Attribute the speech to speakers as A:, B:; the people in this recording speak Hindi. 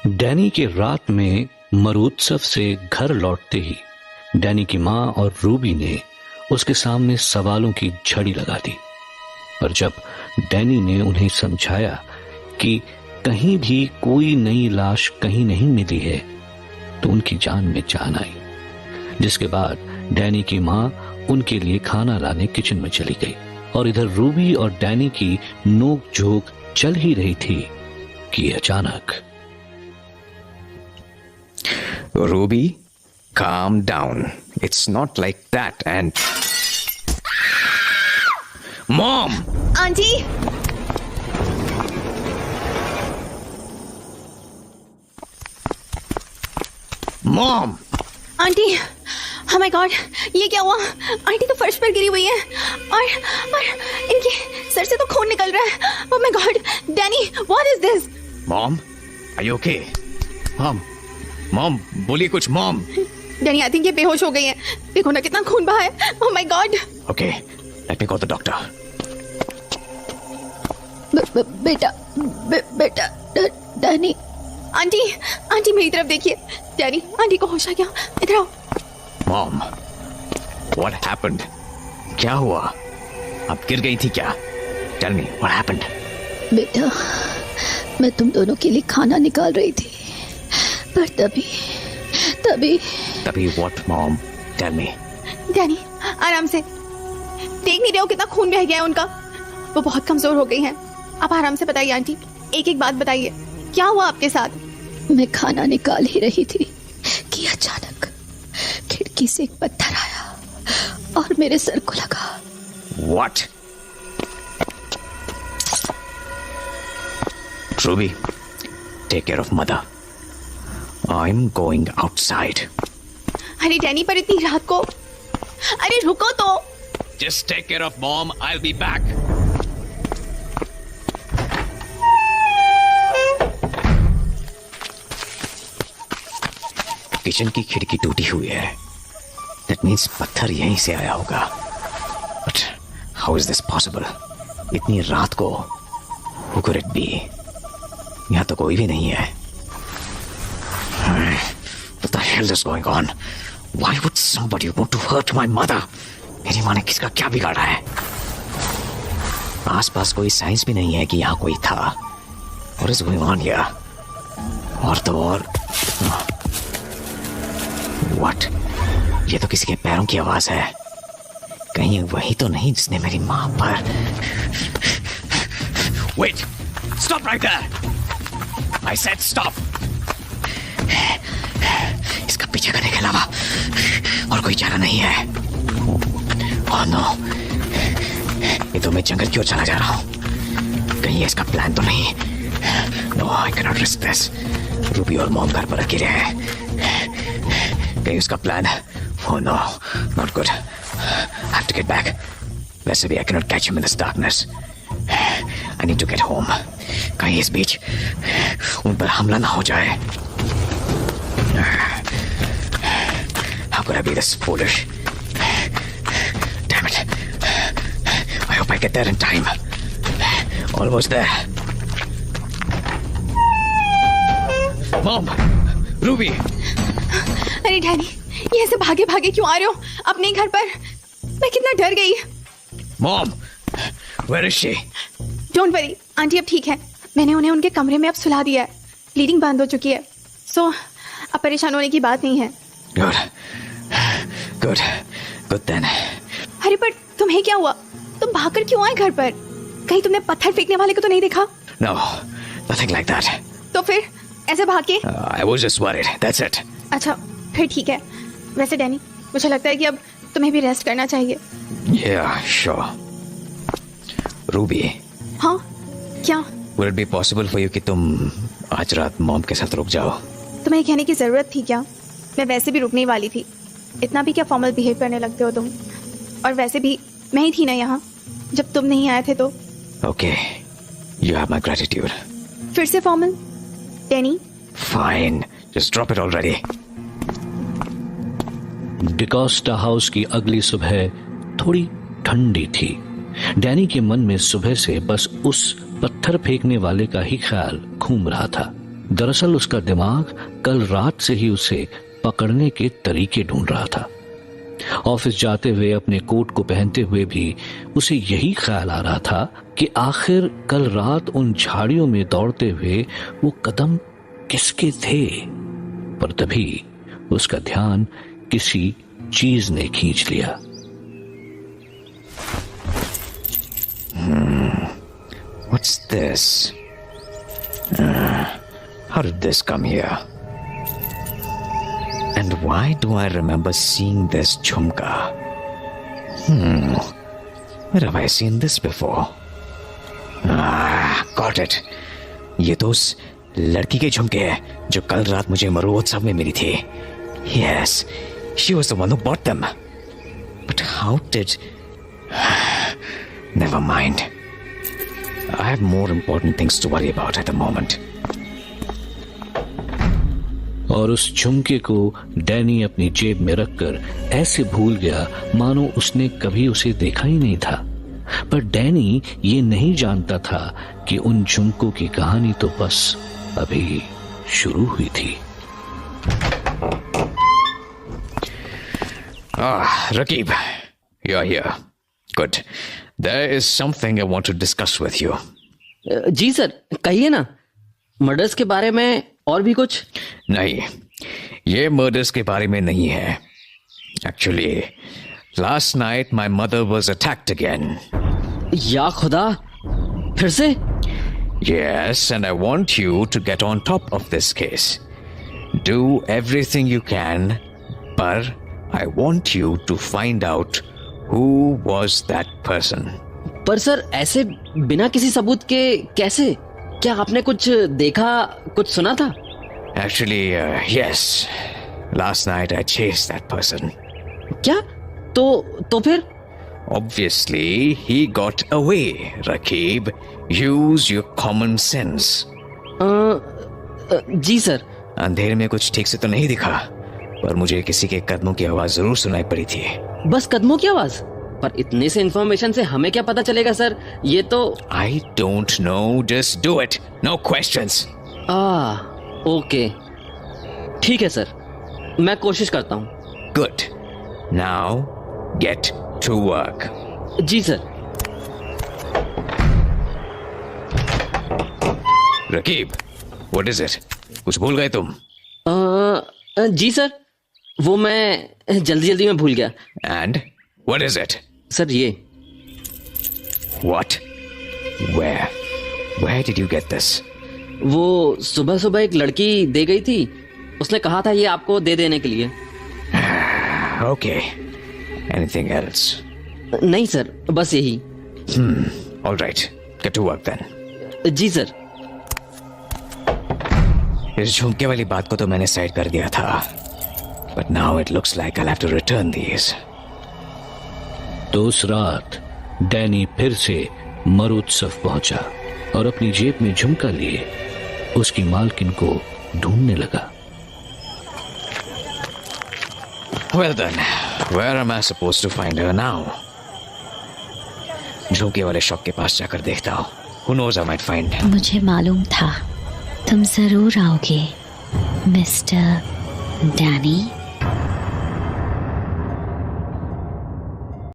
A: डैनी की रात में मरुत्सव से घर लौटते ही डैनी की माँ और रूबी ने उसके सामने सवालों की झड़ी लगा दी। पर जब डैनी ने उन्हें समझाया कि कहीं भी कोई नई लाश कहीं नहीं मिली है, तो उनकी जान में जान आई। जिसके बाद डैनी की माँ उनके लिए खाना लाने किचन में चली गई और इधर रूबी और डैनी की नोक-झोंक चल ही रही थी कि अचानक
B: Ruby, calm down. It's not like that. And Mom!
C: Aunty!
B: Mom!
C: Aunty! Oh my God! ये क्या हुआ? आंटी तो फर्श पर गिरी हुई है और इनके सर से तो खून निकल रहा है। Oh my God! Danny, what is this?
B: Mom, are you okay? Mom, बोलिए कुछ Mom.
C: डैनी आई थिंक ये बेहोश हो गई है। देखो ना कितना खून बहा है। Oh my God!
B: Okay, let me call the doctor.
C: बेटा डैनी। आंटी मेरी तरफ देखिए। डैनी, आंटी को होश आ गया। इधर आओ।
B: Mom, what happened? क्या हुआ? आप गिर गई थी क्या? Tell me, what happened?
D: बेटा, मैं तुम दोनों के लिए खाना निकाल रही थी, पर तभी
B: what, Mom? Tell me.
C: Danny, आराम से। देख नहीं रहे हो कितना खून बह गया है उनका? वो बहुत कमजोर हो गई हैं। आप आराम से बताइए आंटी। एक बात बताइए, क्या हुआ आपके साथ?
D: मैं खाना निकाल ही रही थी कि अचानक खिड़की से एक पत्थर आया और मेरे सर को लगा।
B: What? Ruby, take care of mother. I'm going outside.
C: अरे डैनी, पर इतनी रात को? अरे रुको तो।
B: Just take care of Mom. I'll be back. Kitchen की खिड़की टूटी हुई है। That means पत्थर यहीं से आया होगा। But how is this possible? इतनी रात को? Who could it be? यहाँ तो कोई भी नहीं है। What the hell is going on? Why would somebody want to hurt my mother? मेरी माँ ने किसका क्या बिगाड़ा है? आसपास कोई साइंस भी नहीं है कि यहाँ कोई था। What is going on here? और तो और What? ये तो किसी के पैरों की आवाज है। कहीं वही तो नहीं जिसने मेरी माँ पर Wait! Stop right there! I said stop! इसका पीछे करने के अलावा और कोई चारा नहीं है। Oh no! ये तो मैं जंगल की ओर चला जा रहा हूँ। कहीं इसका प्लान तो नहीं? No, I cannot risk this. Ruby और मॉम घर पर अकेले हैं। कहीं उसका plan? Oh no, not good. I have to get back. वैसे भी I cannot catch him in this darkness. I need to get home. कहीं इस बीच उन पर हमला ना हो जाए। How could I be this foolish? Damn it. I hope I get there in time. Almost there. Mom! Ruby!
C: अरे डैनी, ये ऐसे भागे भागे क्यों आ रहे हो अपने घर पर? मैं कितना डर गई।
B: Mom! Where is she?
C: Don't worry, aunty अब ठीक है। मैंने उन्हें उनके कमरे में अब सुला दिया है। ब्लीडिंग बंद हो चुकी है। सो अब परेशान होने की बात नहीं है।
B: Good then.
C: अरे पर तुम्हें क्या हुआ? तुम भागकर क्यों आए घर पर? कहीं तुमने पत्थर फेंकने वाले को तो नहीं देखा?
B: No, nothing like that.
C: तो फिर ऐसे भाग के?
B: I was just worried. That's it.
C: अच्छा, फिर ठीक है। वैसे डैनी, मुझे लगता है कि अब तुम्हें भी रेस्ट करना चाहिए।
B: Yeah, sure. Ruby.
C: हाँ, क्या?
B: Would it be possible for you कि तुम आज रात मॉम के साथ रुक जाओ?
C: तुम्हें कहने की जरूरत थी क्या? मैं वैसे भी रुकने वाली थी। इतना भी क्या फॉर्मल बिहेव करने लगते हो तुम? और वैसे भी मैं ही थी ना यहाँ जब तुम नहीं आए थे तो।
B: Okay, you have my gratitude.
C: फिर से formal? Danny?
B: Fine, just drop it already.
A: D'Costa house की अगली सुबह थोड़ी ठंडी थी। डैनी के मन में सुबह से बस उस पत्थर फेंकने वाले का ही ख्याल घूम रहा था। दरअसल उसका दिमाग कल रात से ही उसे पकड़ने के तरीके ढूंढ रहा था। ऑफिस जाते हुए अपने कोट को पहनते हुए भी उसे यही ख्याल आ रहा था कि आखिर कल रात उन झाड़ियों में दौड़ते हुए वो कदम किसके थे। पर तभी उसका ध्यान किसी चीज ने खींच लिया।
B: What's this? How did this come here? And why do I remember seeing this jhumka? Where have I seen this before? Got it. ये तो उस लड़की के झुमके हैं जो कल रात मुझे मरोत्सव में मिली थी। Yes, she was the one who bought them. But how did... Never mind. I have more important things to worry about at the moment.
A: और उस झुमके को डैनी अपनी जेब में रखकर ऐसे भूल गया मानो उसने कभी उसे देखा ही नहीं था। पर डैनी ये नहीं जानता था कि उन झुमकों की कहानी तो बस अभी शुरू हुई थी।
B: Rakib, you're here. Good. There is something I want to discuss with you.
E: जी सर, कहिए ना। मर्डर्स के बारे में और भी कुछ?
B: नहीं, ये मर्डर्स के बारे में नहीं है। Actually, last night my mother was attacked again.
E: या खुदा, फिर से?
B: Yes, and I want you to get on top of this case. Do everything you can, but I want you to find out who was that person.
E: पर सर ऐसे बिना किसी सबूत के कैसे? क्या आपने कुछ देखा, कुछ सुना था?
B: Actually, yes. Last night I chased that person.
E: क्या? तो फिर?
B: Obviously, he got away, Rakib. Use your common sense.
E: जी सर।
B: अंधेरे में कुछ ठीक से तो नहीं दिखा, पर मुझे किसी के कदमों की आवाज जरूर सुनाई पड़ी थी।
E: बस कदमों की आवाज? पर इतने से इंफॉर्मेशन से हमें क्या पता चलेगा सर? ये तो
B: I don't know. Just do it. No questions.
E: Okay, ठीक है सर, मैं कोशिश करता हूँ।
B: Good. Now get to work.
E: जी sir.
B: Rakib, what is it? कुछ भूल गए तुम?
E: जी सर, वो मैं जल्दी में भूल गया।
B: And what is it?
E: Sir ये।
B: What? Where? Where did you get this?
E: वो सुबह एक लड़की दे गई थी, उसने कहा था ये आपको दे देने के लिए।
B: Okay. Anything else?
E: नहीं सर, बस यही।
B: All right. Get to work then.
E: जी सर।
B: इस झुमके वाली बात को तो मैंने साइड कर दिया था, but now it looks like I'll have to return these.
A: तो उस रात डैनी फिर से मरोत्सव पहुंचा और अपनी जेब में झुमका लिए उसकी मालकिन को ढूंढने लगा।
B: Well then, where am I supposed to find her now? झुमके वाले शॉप के पास जाकर देखता हूँ। Who knows, I might find.
D: मुझे मालूम था तुम जरूर आओगे मिस्टर डैनी।